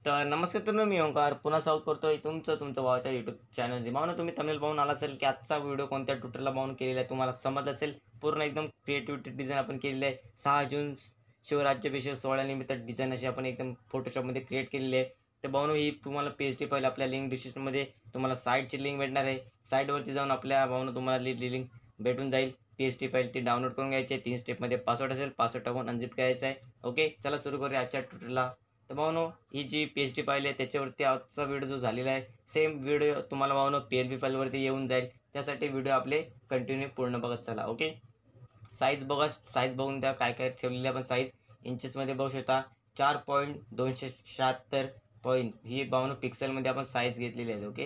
तर नमस्कार तर मी ओंकार पुन्हा स्वागत करतोय तुमचं भावाच्या यूट्यूब चॅनलमध्ये. भावना तुम्ही थंबनेल पाहून आला असेल की आजचा व्हिडिओ कोणत्या ट्युटोरियलला पाहून केलेला आहे तुम्हाला समजलं असेल. पूर्ण एकदम क्रिएटिव्हिटी डिझाईन आपण केलेली आहे. 6 जून शिवराज्याभिषेक सोहळ्यानिमित्त डिझाईन अशी आपण एकदम फोटोशॉपमध्ये क्रिएट केलेली आहे. तर भावनो ही तुम्हाला पी फाईल आपल्या लिंक डिस्क्रिप्शनमध्ये तुम्हाला साईटची लिंक भेटणार आहे. साईटवरती जाऊन आपल्या भावनो तुम्हाला लिंक भेटून जाईल. पी फाईल ती डाउनलोड करून घ्यायची आहे. 3 स्टेपमध्ये पासवर्ड असेल, पासवर्ड टाकून अनझिप करायचा आहे. ओके, चला सुरू करूया आजच्या ट्युटोरियलला. तर भावनो ही जी पी फाईल आहे त्याच्यावरती आजचा व्हिडिओ जो झालेला आहे सेम व्हिडिओ तुम्हाला भावनो पी फाईलवरती येऊन जाईल. त्यासाठी व्हिडिओ आपले कंटिन्यू पूर्ण बघत चला. ओके, साईज बघा, साईज बघून द्या काय काय ठेवलेली आपण साईज इंचेसमध्ये बघू शकता. 4.276 पॉईंट ही भावनो पिक्सलमध्ये आपण साईज घेतलेली आहे. ओके,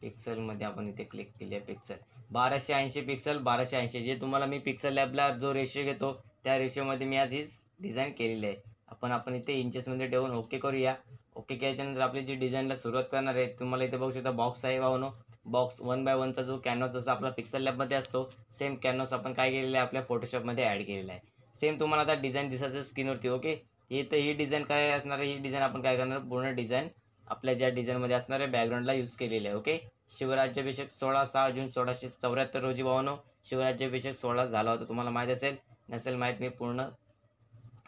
पिक्सलमध्ये आपण इथे क्लिक केली आहे. पिक्सल 1280 पिक्सल 1280 जे तुम्हाला मी पिक्सल लॅबला जो रेशो घेतो त्या रेशोमध्ये मी आज ही डिझाईन केलेली आहे. आपण इथे इंचेसमध्ये ठेवून ओके करूया. ओके केल्याच्यानंतर आपली जी डिझाईनला सुरुवात करणार आहे तुम्हाला इथे बघू शकता बॉक्स आहे भावनो. बॉक्स 1x1चा जो कॅनव्हास जसा आपला पिक्सल लॅबमध्ये असतो सेम कॅनव्हास आपण काय केलेला आहे आपल्या फोटोशॉपमध्ये ॲड केलेला आहे. सेम तुम्हाला आता डिझाईन दिसायचं स्क्रीनवरती. ओके, ही डिझाईन काय असणार आहे, ही डिझाईन आपण काय करणार पूर्ण डिझाईन आपल्या ज्या डिझाईनमध्ये असणार आहे बॅकग्राऊंडला यूज केलेली आहे. ओके, शिवराज्याभिषेक 6 जून 1674 रोजी भावनो शिवराज्याभिषेक सोहळा झाला होता. तुम्हाला माहीत असेल, नसेल माहीत मी पूर्ण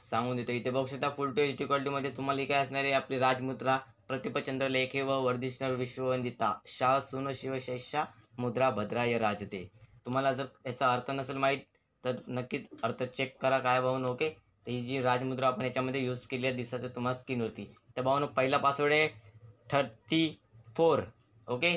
सांगून देतो. इथे बघू शकता फुल टू एच डी क्वालिटीमध्ये तुम्हाला काय असणार आहे आपली राजमुद्रा, प्रतिपचंद्र लेखे व वर्धिष्णर विश्ववंदिता शाह सुन शिवशेषा मुद्रा भद्राय राजते. तुम्हाला जर याचा अर्थ नसेल माहीत तर नक्कीच अर्थ चेक करा काय भावनो. ओके, तर ही जी राजमुद्रा आपण याच्यामध्ये यूज केली आहे दिसायचं तुम्हाला स्क्रीनवरती. तर भावनो पहिला पासवर्ड आहे 34. ओके,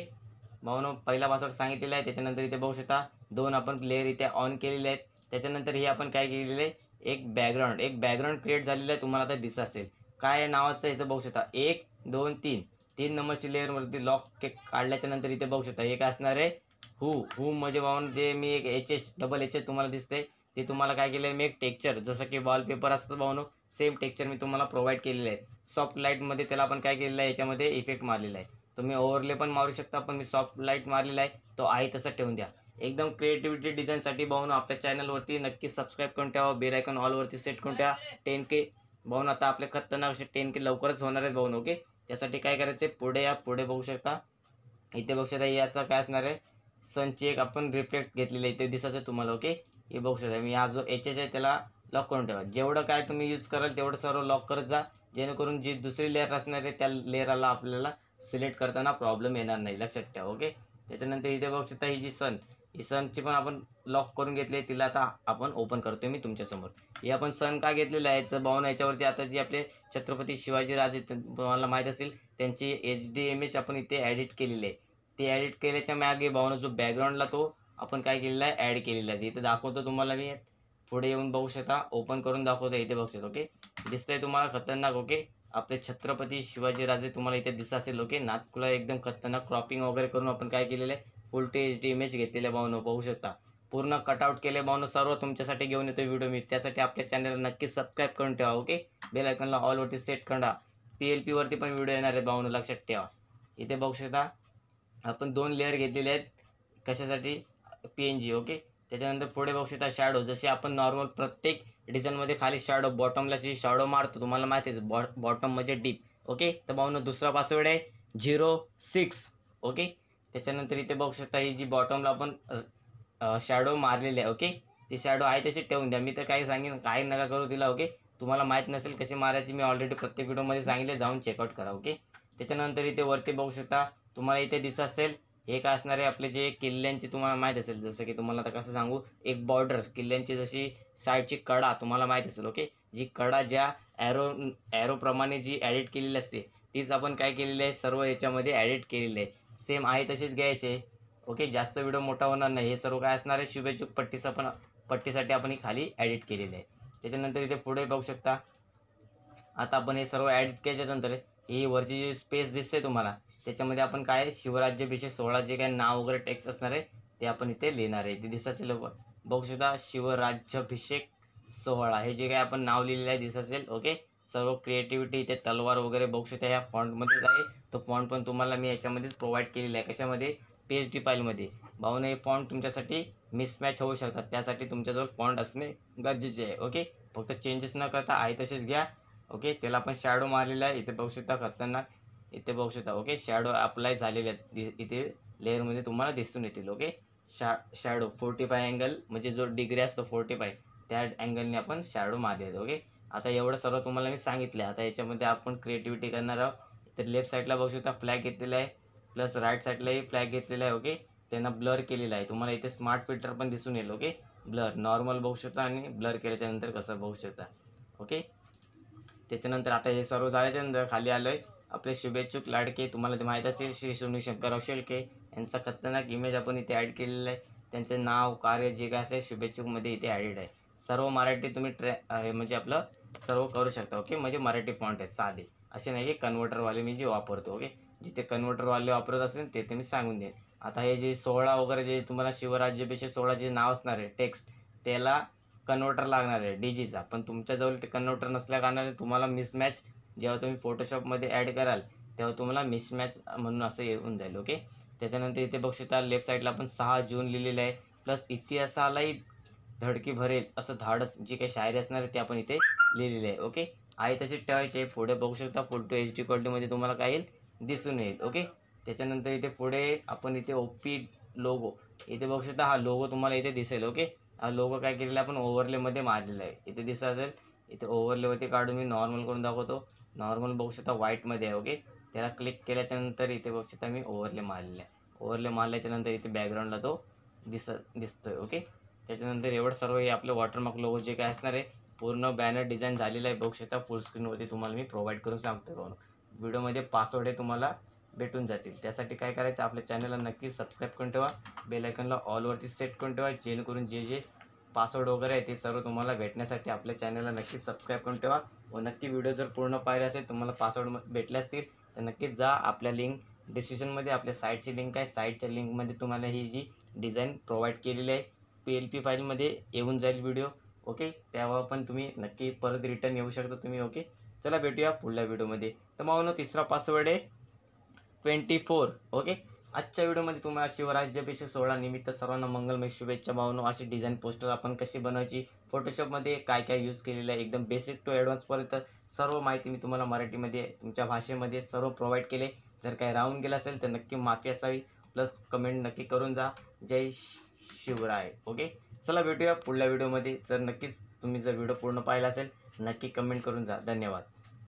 भावनो पहिला पासवर्ड सांगितलेला आहे. त्याच्यानंतर इथे बघू शकता 2 आपण लेअर इथे ऑन केलेले आहेत. त्याच्यानंतर ही आपण काय केलेलं आहे एक बॅकग्राऊंड क्रिएट झालेलं आहे तुम्हाला आता दिसत असेल. काय नावाचं याचं बघू शकता 1 2 3 3 नंबरची लेअरवरती लॉक काढल्याच्या नंतर इथे बघू शकता एक असणार आहे हू म्हणजे भावनो जे मी एक डबल एच तुम्हाला दिसते ते तुम्हाला काय केलं आहे मी एक टेक्चर जसं की वॉलपेपर असतं भावनो सेम टेक्चर मी तुम्हाला प्रोव्हाइड केलेलं आहे. सॉफ्ट लाईटमध्ये त्याला आपण काय केलेलं आहे याच्यामध्ये इफेक्ट मारलेला आहे. तुम्ही ओव्हरले पण मारू शकता पण मी सॉफ्ट लाईट मारलेला आहे तो आहे तसं ठेवून द्या. एकदम क्रिएटिव्हिटी डिझाईनसाठी भावनो आपल्या चॅनलवरती नक्की सबस्क्राईब करून ठेवा. बेल आयकॉन ऑलवरती सेट करून ठेवा. 10K भावनो आता आपले खतरनाक असे 10K लवकरच होणार आहेत भावनो. ओके, त्यासाठी काय करायचं आहे पुढे या पुढे बघू शकता इथे बघू शकता याचा काय असणार आहे सनची एक आपण रिफ्लेक्ट घेतलेली आहे इथे दिसायचं तुम्हाला. ओके, हे बघू शकता मी हा जो एच आहे त्याला लॉक करून ठेवा. जेवढं काय तुम्ही यूज कराल तेवढं सर्व लॉक करत जा जेणेकरून जी दुसरी लेअर असणार आहे त्या लेअरला आपल्याला सिलेक्ट करताना प्रॉब्लेम येणार नाही, लक्षात ठेवा. ओके, त्याच्यानंतर इथे बघू शकता ही सनची पण आपण लॉक करून घेतली आहे. तिला आता आपण ओपन करतोय मी तुमच्यासमोर. हे आपण सन का घेतलेलं आहे तर भावना याच्यावरती आता जी आपले छत्रपती शिवाजीराजे तुम्हाला माहीत असेल त्यांची HD इमेज आपण इथे एडिट केलेली आहे. ते एडिट केल्याच्या मागे भावना जो बॅकग्राऊंडला तो आपण काय केलेला आहे ॲड केलेला आहे. इथे दाखवतो तुम्हाला मी पुढे येऊन बघू शकता ओपन करून दाखवतो इथे बघू शकता. ओके, दिसतंय तुम्हाला खतरनाक. ओके, आपले छत्रपती शिवाजीराजे तुम्हाला इथे दिसत असेल. ओके, नातकुला एकदम खतरनाक क्रॉपिंग वगैरे करून आपण काय केलेलं आहे फुल टू HD इमेज घेतलेल्या भावनो बघू शकता. पूर्ण कटआउट केले भावनो सर्व तुमच्यासाठी घेऊन येतो व्हिडिओ मी. त्यासाठी आपल्या चॅनलला नक्कीच सबस्क्राईब करून ठेवा. ओके, बेल आयकॉनला ऑलवरती सेट करा. PLP वरती पण व्हिडिओ येणार आहे भावनो, लक्षात ठेवा. इथे बघू शकता आपण 2 लेअर घेतलेले आहेत कशासाठी PNG. ओके, त्याच्यानंतर पुढे बघू शकता शॅडो जसे आपण नॉर्मल प्रत्येक डिझाईनमध्ये खाली शॅडो बॉटमला जी शॅडो मारतो तुम्हाला माहिती आहे बॉटम म्हणजे डीप. ओके, तर भावनो दुसरा पासवर्ड आहे 06. ओके, त्याच्यानंतर इथे बघू शकता ही जी बॉटमला आपण शॅडो मारलेली आहे. ओके, ती शॅडो आहे तशी ठेवून द्या. मी तर काही सांगेन काही नका करू तिला. ओके, तुम्हाला माहीत नसेल कशी मारायची मी ऑलरेडी प्रत्येक व्हिडिओमध्ये सांगितले, जाऊन चेकआउट करा. ओके, त्याच्यानंतर इथे वरती बघू शकता तुम्हाला इथे दिसत असेल हे काय असणार आहे आपले जे किल्ल्यांची तुम्हाला माहीत असेल जसं की तुम्हाला आता कसं सांगू एक बॉर्डर किल्ल्यांची जशी साईडची कडा तुम्हाला माहीत असेल. ओके, जी कडा ज्या ॲरोप्रमाणे जी ॲडिट केलेली असते तीच आपण काय केलेली आहे सर्व याच्यामध्ये ॲडिट केलेली आहे. सेम आहे तशीच घ्यायचे. ओके, जास्त व्हिडिओ मोठा होणार नाही. हे सर्व काय असणार आहे शुभेच्छुक पट्टीसाठी आपण ही खाली ॲडिट केलेली आहे. त्याच्यानंतर इथे पुढे बघू शकता आता आपण हे सर्व ॲडिट केल्याच्यानंतर ही वरची जी स्पेस दिसते तुम्हाला त्याच्यामध्ये आपण काय शिवराज्याभिषेक सोहळा जे काय नाव वगैरे टेक्स्ट असणार आहे ते आपण इथे लिहिणार आहे. ते दिसत असेल बघू शकता शिवराज्याभिषेक सोहळा हे जे काय आपण नाव लिहिलेलं आहे दिसत असेल. ओके, सर्व क्रिएटिव्हिटी इथे तलवार वगैरे बघू शकता या फॉन्टमध्येच आहे. तो फॉन्ट पण तुम्हाला मी याच्यामध्येच प्रोव्हाइड केलेला आहे कशामध्ये PSD फाईलमध्ये. भावना हे फॉन्ट तुमच्यासाठी मिसमॅच होऊ शकतात त्यासाठी तुमच्याजवळ फॉन्ट असणे गरजेचे आहे. ओके, फक्त चेंजेस न करता आहे तसेच घ्या. ओके. त्याला आपण शॅडो मारलेला आहे. इथे बघू शकता खतरनाक. इथे बघू शकता. ओके. शॅडो अप्लाय झालेले आहेत. इथे लेअरमध्ये तुम्हाला दिसून येतील. ओके. शॅडो 45 अँगल म्हणजे जो डिग्री असतो 45 त्या अँगलने आपण शॅडो मारले आहेत. ओके. आता एवढं सर्व तुम्हाला मी सांगितलं. आता याच्यामध्ये आपण क्रिएटिव्हिटी करणार आहोत. तर लेफ्ट साईडला बघू शकता फ्लॅग घेतलेला आहे. प्लस राईट साईडलाही फ्लॅग घेतलेला आहे. ओके. त्यांना ब्लर केलेला आहे. तुम्हाला इथे स्मार्ट फिल्टर पण दिसून येईल. ओके. ब्लर नॉर्मल बघू शकता आणि ब्लर केल्याच्या नंतर कसं बघू शकता. ओके. त्याच्यानंतर आता हे सर्व झाल्याच्या नंतर खाली आलोय आपले शुभेच्छुक लाडके तुम्हाला ते माहीत असेल श्री सोनू शंकरराव शेळके यांचा खतरनाक इमेज आपण इथे ॲड केलेला आहे. त्यांचे नाव कार्य जे काय असेल शुभेच्छुकमध्ये इथे ॲडेड आहे. सर्व मराठी तुम्ही म्हणजे आपलं सर्व करू शकता. ओके. म्हणजे मराठी फॉन्ट आहे साधे असे नाही की कन्व्हर्टरवाले मी जे वापरतो. ओके. जिथे कन्व्हर्टरवाले वापरत असेल ते मी सांगून देईन. आता हे जे 16 वगैरे जे तुम्हाला शिवराज्याभिषेक 16 जे नाव असणार आहे टेक्स्ट त्याला कन्व्हर्टर लागणार आहे डीजीचा. पण तुमच्याजवळ ते कन्व्हर्टर नसल्या कारणाने तुम्हाला मिसमॅच जेव्हा तुम्ही फोटोशॉपमध्ये ॲड कराल तेव्हा तुम्हाला मिसमॅच म्हणून असं येऊन जाईल. ओके. त्याच्यानंतर इथे बघू शकता लेफ्ट साईडला आपण 6 जून लिहिलेलं आहे. प्लस इतिहासालाही धडकी भरेल असं धाडस जी काही शायरी असणार आहे ती आपण इथे लिहिलेली आहे. ओके. आहे तशी ठेवायची आहे. पुढे बघू शकता फुल टू HD क्वालिटीमध्ये तुम्हाला काय दिसून येईल. ओके. त्याच्यानंतर इथे पुढे आपण इथे ओपी लोगो इथे बघू शकता हा लोगो तुम्हाला इथे दिसेल. ओके. हा लोगो काय केलेला आपण ओव्हरलेमध्ये मारलेला आहे. इथे दिसत असेल. इथे ओव्हरलेवरती काढून मी नॉर्मल करून दाखवतो. नॉर्मल बघू शकता व्हाईटमध्ये आहे. ओके. त्याला क्लिक केल्याच्यानंतर इथे बघू शकता मी ओव्हरले मारलेला आहे. ओव्हरले मारल्याच्यानंतर इथे बॅकग्राऊंडला तो दिसतोय. ओके. त्याच्यानंतर एवढं सर्व हे आपलं वॉटरमार्क लोगो जे काय असणार आहे पूर्ण बॅनर डिझाईन झालेलं आहे. बघू शकता फुल स्क्रीनवरती तुम्हाला मी प्रोव्हाइड करून सांगतोय भाऊ. व्हिडिओमध्ये पासवर्ड हे तुम्हाला भेटून जातील. त्यासाठी काय करायचं आपल्या चॅनलला नक्की सबस्क्राईब करून ठेवा. बेल आयकॉनला ऑलवरती सेट करून ठेवा जेणेकरून जे पासवर्ड वगैरे आहे ते सर्व तुम्हाला भेटण्यासाठी आपल्या चॅनलला नक्की सबस्क्राईब करून ठेवा. व नक्की व्हिडिओ जर पूर्ण पाहिला असेल तुम्हाला पासवर्ड भेटले असतील तर नक्कीच जा आपल्या लिंक डिस्क्रिप्शनमध्ये आपल्या साईटची लिंक आहे. साईटच्या लिंकमध्ये तुम्हाला ही जी डिझाईन प्रोव्हाइड केलेली आहे PLP फाईलमध्ये येऊन जाईल व्हिडिओ. ओके. तेव्हा पण तुम्ही नक्की परत रिटर्न येऊ शकता तुम्ही. ओके. चला भेटूया पुढल्या व्हिडिओमध्ये. तर मग तिसरा पासवर्ड आहे 24. ओके. आजच्या व्हिडिओमध्ये तुम्हाला शिवराज्याभिषेक 16 निमित्त सर्वांना मंगलमय शुभेच्छा भावनो. अशी डिझाईन पोस्टर आपण कशी बनवायची फोटोशॉपमध्ये काय काय यूज केलेलं आहे एकदम बेसिक टू ॲडव्हान्सपर्यंत सर्व माहिती मी तुम्हाला मराठीमध्ये तुमच्या भाषेमध्ये सर्व प्रोव्हाइड केले. जर काय राहून गेलं असेल तर नक्की माफी असावी. प्लस कमेंट नक्की करून जा. जय शिवराय. ओके. चला भेटूया पुढल्या व्हिडिओमध्ये. जर नक्कीच तुम्ही जर व्हिडिओ पूर्ण पाहिला असेल नक्की कमेंट करून जा. धन्यवाद.